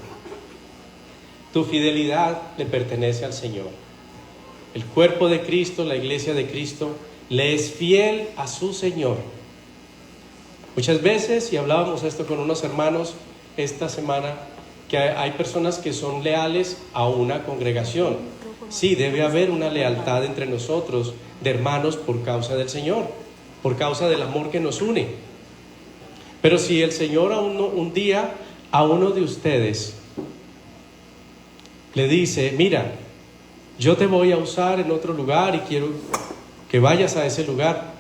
Tu fidelidad le pertenece al Señor. El cuerpo de Cristo, la iglesia de Cristo, le es fiel a su Señor. Muchas veces, y hablábamos esto con unos hermanos esta semana, que hay personas que son leales a una congregación. Sí, debe haber una lealtad entre nosotros, de hermanos, por causa del Señor, por causa del amor que nos une. Pero si el Señor un día a uno de ustedes le dice: mira, yo te voy a usar en otro lugar y quiero que vayas a ese lugar,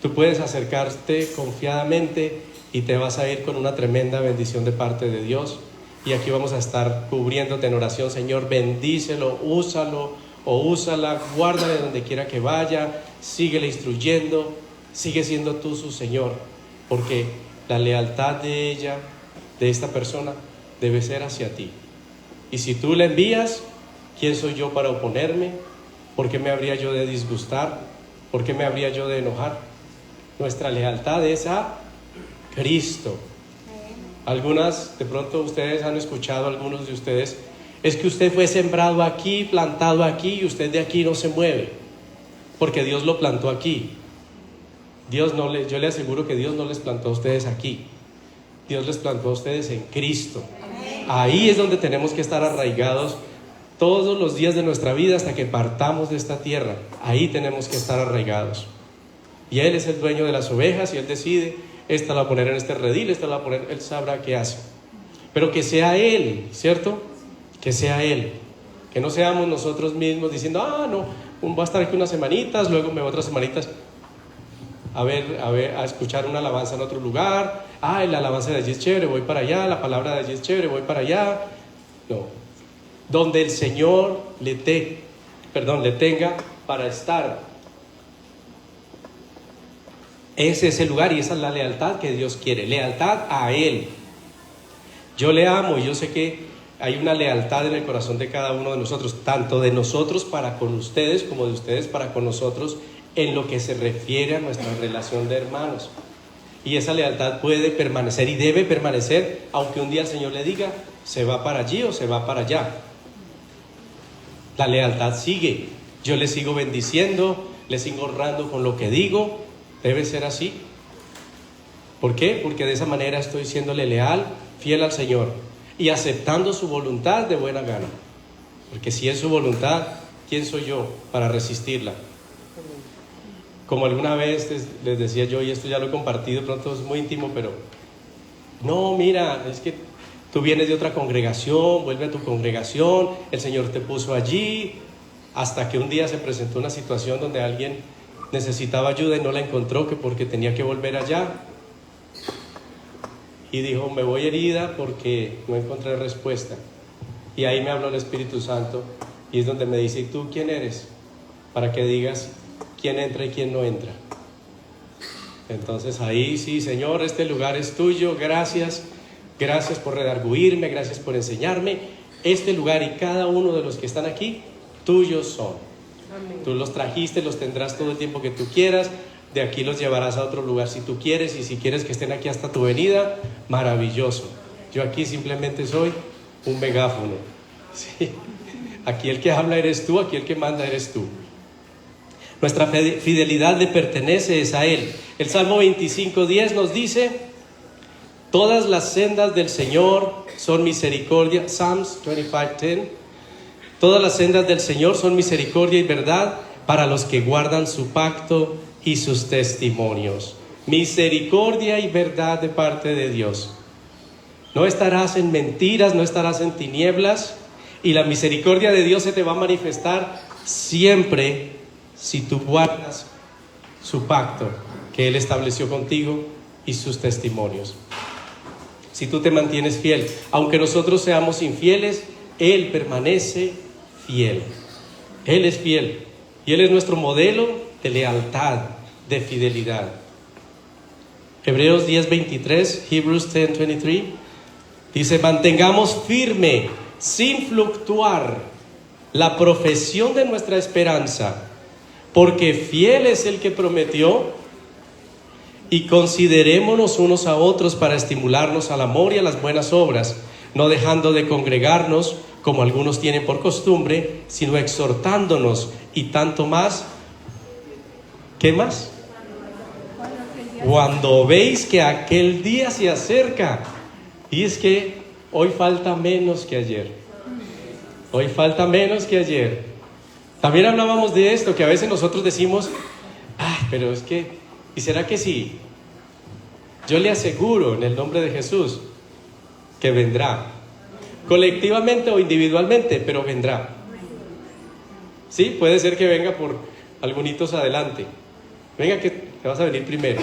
tú puedes acercarte confiadamente y te vas a ir con una tremenda bendición de parte de Dios. Y aquí vamos a estar cubriéndote en oración. Señor, bendícelo, úsalo o úsala, guárdale donde quiera que vaya, síguele instruyendo, sigue siendo tú su Señor, porque la lealtad de ella, de esta persona, debe ser hacia ti. Y si tú la envías, ¿quién soy yo para oponerme? ¿Por qué me habría yo de disgustar? ¿Por qué me habría yo de enojar? Nuestra lealtad es a Cristo. Algunas, de pronto ustedes han escuchado, algunos de ustedes: es que usted fue sembrado aquí, plantado aquí, y usted de aquí no se mueve, porque Dios lo plantó aquí. Yo le aseguro que Dios no les plantó a ustedes aquí. Dios les plantó a ustedes en Cristo. Ahí es donde tenemos que estar arraigados todos los días de nuestra vida hasta que partamos de esta tierra. Ahí tenemos que estar arraigados. Y Él es el dueño de las ovejas y Él decide: esta la va a poner en este redil, esta la va a poner, Él sabrá qué hace. Pero que sea Él, ¿cierto? Que sea Él. Que no seamos nosotros mismos diciendo: no, voy a estar aquí unas semanitas, luego me voy otras semanitas a escuchar una alabanza en otro lugar. La alabanza de allí es chévere, voy para allá. La palabra de allí es chévere, voy para allá. No. Donde el Señor le tenga para estar. Ese es el lugar y esa es la lealtad que Dios quiere. Lealtad a Él. Yo le amo y yo sé que hay una lealtad en el corazón de cada uno de nosotros, tanto de nosotros para con ustedes como de ustedes para con nosotros, en lo que se refiere a nuestra relación de hermanos. Y esa lealtad puede permanecer y debe permanecer, aunque un día el Señor le diga: se va para allí o se va para allá. La lealtad sigue. Yo le sigo bendiciendo, le sigo honrando con lo que digo. Debe ser así. ¿Por qué? Porque de esa manera estoy siéndole leal, fiel al Señor y aceptando su voluntad de buena gana. Porque si es su voluntad, ¿quién soy yo para resistirla? Como alguna vez les decía yo, y esto ya lo he compartido, pronto es muy íntimo, pero No, mira, es que tú vienes de otra congregación, vuelve a tu congregación, el Señor te puso allí, hasta que un día se presentó una situación donde alguien necesitaba ayuda y no la encontró, que porque tenía que volver allá. Y dijo, me voy herida porque no encontré respuesta. Y ahí me habló el Espíritu Santo y es donde me dice, ¿y tú quién eres? Para que digas quién entra y quién no entra. Entonces ahí sí, Señor, este lugar es tuyo, gracias. Gracias por redarguirme, gracias por enseñarme. Este lugar y cada uno de los que están aquí, tuyos son. Amén. Tú los trajiste, los tendrás todo el tiempo que tú quieras. De aquí los llevarás a otro lugar si tú quieres. Y si quieres que estén aquí hasta tu venida, maravilloso. Yo aquí simplemente soy un megáfono. ¿Sí? Aquí el que habla eres tú, aquí el que manda eres tú. Nuestra fidelidad le pertenece es a Él. El Salmo 25:10 nos dice: todas las sendas del Señor son misericordia. Psalms 25:10. Todas las sendas del Señor son misericordia y verdad para los que guardan su pacto y sus testimonios. Misericordia y verdad de parte de Dios. No estarás en mentiras, no estarás en tinieblas, y la misericordia de Dios se te va a manifestar siempre si tú guardas su pacto que Él estableció contigo y sus testimonios. Si tú te mantienes fiel, aunque nosotros seamos infieles, Él permanece fiel. Él es fiel y Él es nuestro modelo de lealtad, de fidelidad. Hebreos 10:23, Hebrews 10:23, dice: mantengamos firme, sin fluctuar, la profesión de nuestra esperanza, porque fiel es el que prometió, y considerémonos unos a otros para estimularnos al amor y a las buenas obras, no dejando de congregarnos, como algunos tienen por costumbre, sino exhortándonos, y tanto más. ¿Qué más? Cuando veis que aquel día se acerca. Y es que hoy falta menos que ayer. Hoy falta menos que ayer. También hablábamos de esto, que a veces nosotros decimos, ay, pero es que, ¿y será que sí? Yo le aseguro en el nombre de Jesús que vendrá, colectivamente o individualmente, pero vendrá. Sí, puede ser que venga por algunitos adelante. Venga que te vas a venir primero.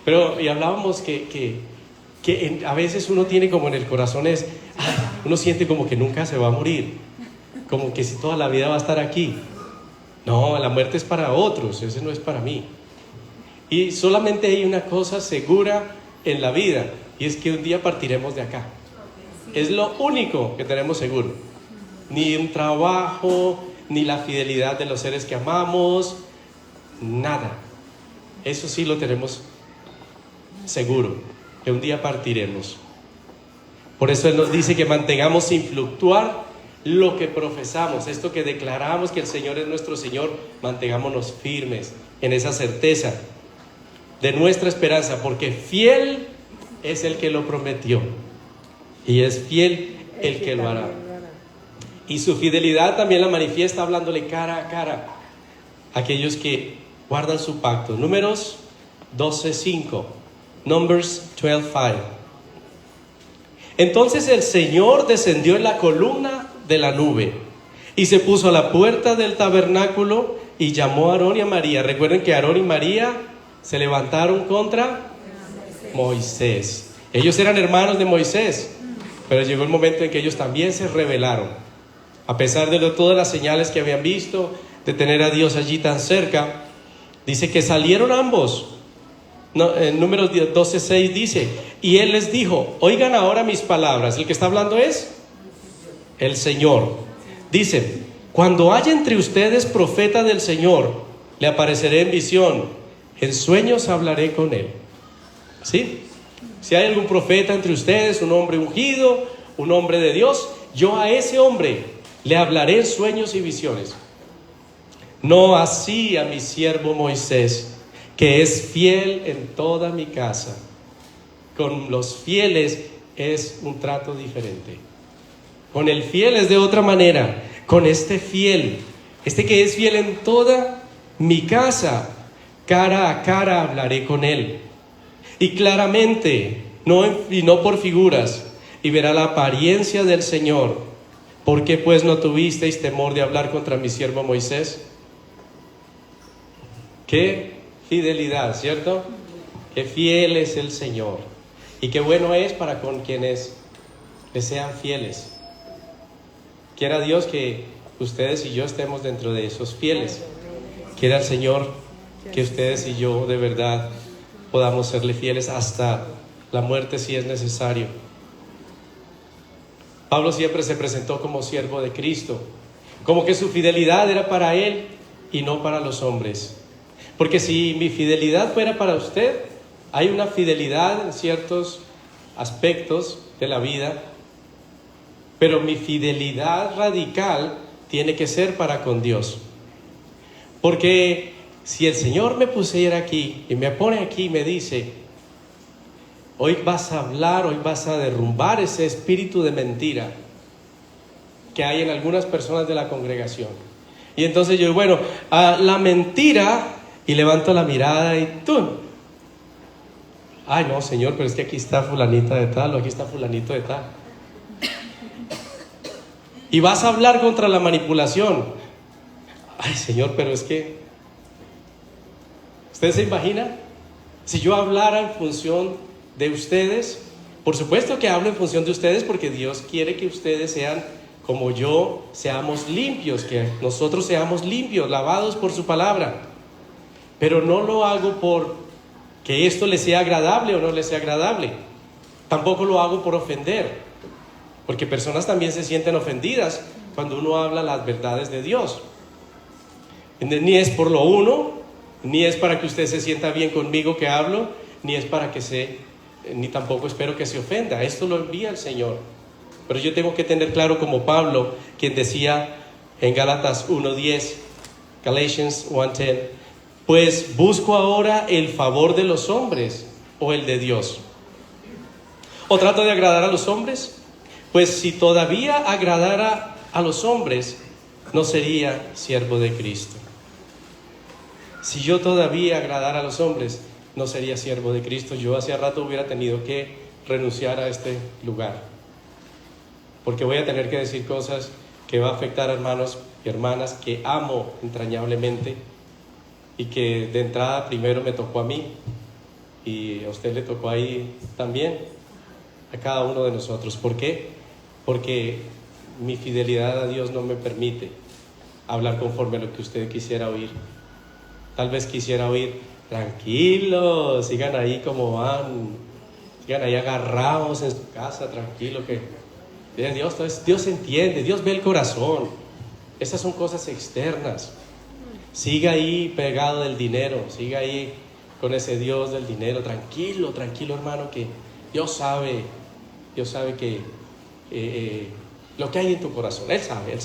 Pero, y hablábamos que a veces uno tiene como en el corazón uno siente como que nunca se va a morir, como que si toda la vida va a estar aquí. No, la muerte es para otros, ese no es para mí. Y solamente hay una cosa segura en la vida, y es que un día partiremos de acá. Es lo único que tenemos seguro. Ni un trabajo, ni la fidelidad de los seres que amamos, nada. Eso sí lo tenemos seguro, que un día partiremos. Por eso Él nos dice que mantengamos sin fluctuar lo que profesamos, esto que declaramos que el Señor es nuestro Señor, mantengámonos firmes en esa certeza de nuestra esperanza, porque fiel es el que lo prometió y es fiel el que lo hará. Y su fidelidad también la manifiesta hablándole cara a cara a aquellos que guardan su pacto. Números 12:5, Numbers 12:5. Entonces el Señor descendió en la columna de la nube y se puso a la puerta del tabernáculo y llamó a Aarón y a María. Recuerden que Aarón y María se levantaron contra Moisés. Ellos eran hermanos de Moisés, pero llegó el momento en que ellos también se rebelaron. A pesar de todas las señales que habían visto, de tener a Dios allí tan cerca, dice que salieron ambos. En Números 12:6 dice: y Él les dijo, oigan ahora mis palabras. El que está hablando es el Señor. Dice: cuando haya entre ustedes profeta del Señor, le apareceré en visión. En sueños hablaré con él. ¿Sí? Si hay algún profeta entre ustedes, un hombre ungido, un hombre de Dios, yo a ese hombre le hablaré en sueños y visiones. No así a mi siervo Moisés, que es fiel en toda mi casa. Con los fieles es un trato diferente. Con el fiel es de otra manera. Con este fiel, este que es fiel en toda mi casa, cara a cara hablaré con él. Y claramente y no por figuras, y verá la apariencia del Señor. ¿Por qué pues no tuvisteis temor de hablar contra mi siervo Moisés? Qué fidelidad, ¿cierto? Qué fiel es el Señor. Y qué bueno es para con quienes le sean fieles. Quiera Dios que ustedes y yo estemos dentro de esos fieles. Quiera el Señor que ustedes y yo de verdad podamos serle fieles hasta la muerte si es necesario. Pablo siempre se presentó como siervo de Cristo, como que su fidelidad era para él y no para los hombres. Porque si mi fidelidad fuera para usted, hay una fidelidad en ciertos aspectos de la vida, pero mi fidelidad radical tiene que ser para con Dios. Porque si el Señor me pusiera aquí y me pone aquí y me dice: hoy vas a hablar, hoy vas a derrumbar ese espíritu de mentira que hay en algunas personas de la congregación. Y entonces yo, bueno, la mentira, y levanto la mirada y ¡tum! Ay, no, Señor, pero es que aquí está fulanita de tal, o aquí está fulanito de tal. Y vas a hablar contra la manipulación. Ay, Señor, pero es que... ¿Usted se imagina? Si yo hablara en función de ustedes, por supuesto que hablo en función de ustedes, porque Dios quiere que ustedes sean como yo, seamos limpios, que nosotros seamos limpios, lavados por su palabra. Pero no lo hago por que esto le sea agradable o no le sea agradable. Tampoco lo hago por ofender, porque personas también se sienten ofendidas cuando uno habla las verdades de Dios. Ni es por lo uno, ni es para que usted se sienta bien conmigo que hablo, ni es para que ni tampoco espero que se ofenda. Esto lo envía el Señor. Pero yo tengo que tener claro, como Pablo, quien decía en Gálatas 1:10, Galatians 1:10, pues busco ahora el favor de los hombres o el de Dios. ¿O trato de agradar a los hombres? Pues si todavía agradara a los hombres, no sería siervo de Cristo. Si yo todavía agradara a los hombres, no sería siervo de Cristo. Yo hace rato hubiera tenido que renunciar a este lugar, porque voy a tener que decir cosas que va a afectar a hermanos y hermanas que amo entrañablemente, y que de entrada primero me tocó a mí, y a usted le tocó ahí también, a cada uno de nosotros. ¿Por qué? Porque mi fidelidad a Dios no me permite hablar conforme a lo que usted quisiera oír. Tal vez quisiera oír: tranquilos, sigan ahí como van, sigan ahí agarrados en su casa, tranquilo, que Dios entiende, Dios ve el corazón. Esas son cosas externas. Siga ahí pegado del dinero, siga ahí con ese Dios del dinero. Tranquilo, tranquilo, hermano, que Dios sabe que lo que hay en tu corazón, Él sabe.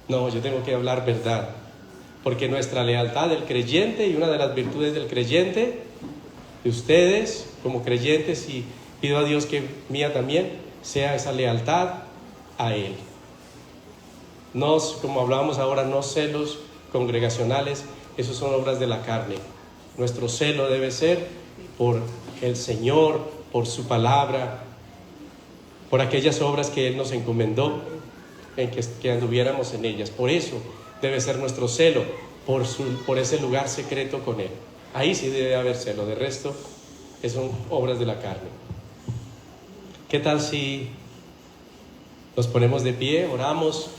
No, yo tengo que hablar verdad, porque nuestra lealtad del creyente, y una de las virtudes del creyente, de ustedes como creyentes, y pido a Dios que mía también, sea esa lealtad a Él. No, como hablábamos ahora, no celos congregacionales, esos son obras de la carne. Nuestro celo debe ser por el Señor, por su palabra, por aquellas obras que Él nos encomendó, en que anduviéramos en ellas. Por eso debe ser nuestro celo, por ese lugar secreto con Él. Ahí sí debe haber celo. De resto, son obras de la carne. ¿Qué tal si nos ponemos de pie, oramos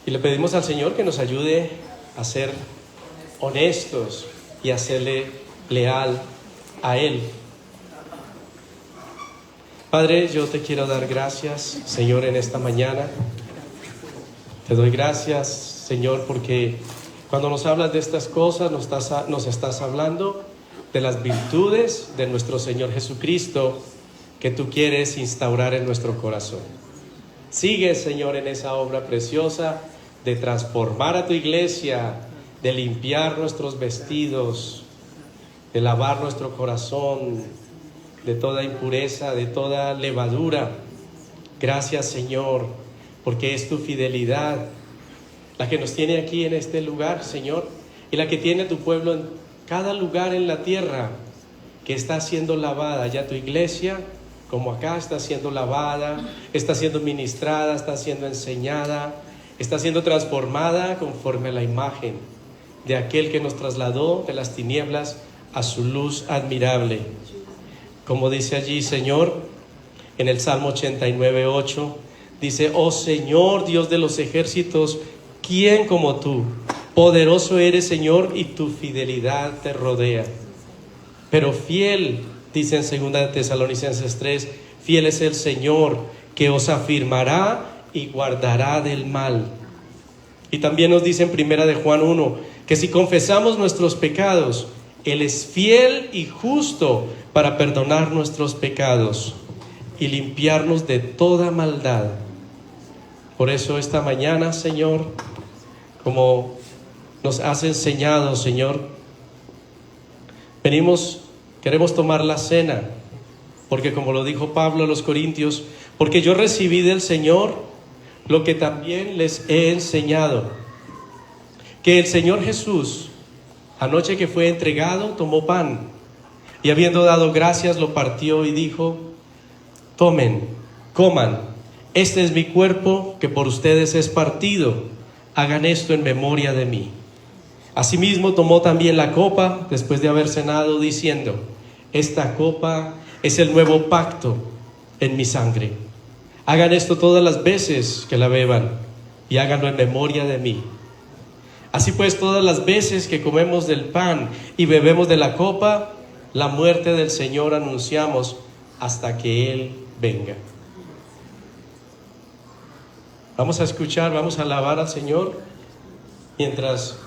y le pedimos al Señor que nos ayude a ser honestos y a serle leal a Él? Padre, yo te quiero dar gracias, Señor, en esta mañana. Te doy gracias, Señor, porque cuando nos hablas de estas cosas, nos estás hablando de las virtudes de nuestro Señor Jesucristo que tú quieres instaurar en nuestro corazón. Sigue, Señor, en esa obra preciosa de transformar a tu iglesia, de limpiar nuestros vestidos, de lavar nuestro corazón de toda impureza, de toda levadura. Gracias, Señor, porque es tu fidelidad la que nos tiene aquí en este lugar, Señor, y la que tiene tu pueblo en cada lugar en la tierra, que está siendo lavada. Ya tu iglesia, como acá, está siendo lavada, está siendo ministrada, está siendo enseñada, está siendo transformada conforme a la imagen de aquel que nos trasladó de las tinieblas a su luz admirable. Como dice allí, Señor, en el Salmo 89:8, dice: oh Señor, Dios de los ejércitos, ¿quién como tú? Poderoso eres, Señor, y tu fidelidad te rodea. Pero fiel, dice en 2 Tesalonicenses 3, fiel es el Señor, que os afirmará y guardará del mal. Y también nos dice en 1 Juan 1, que si confesamos nuestros pecados, Él es fiel y justo para perdonar nuestros pecados y limpiarnos de toda maldad. Por eso esta mañana, Señor, como nos has enseñado, Señor, queremos tomar la cena, porque como lo dijo Pablo a los Corintios, porque yo recibí del Señor lo que también les he enseñado, que el Señor Jesús, anoche que fue entregado, tomó pan, y habiendo dado gracias, lo partió y dijo: tomen, coman, este es mi cuerpo que por ustedes es partido, hagan esto en memoria de mí. Asimismo tomó también la copa después de haber cenado, diciendo: esta copa es el nuevo pacto en mi sangre. Hagan esto todas las veces que la beban y háganlo en memoria de mí. Así pues, todas las veces que comemos del pan y bebemos de la copa, la muerte del Señor anunciamos hasta que Él venga. Vamos a escuchar, vamos a alabar al Señor mientras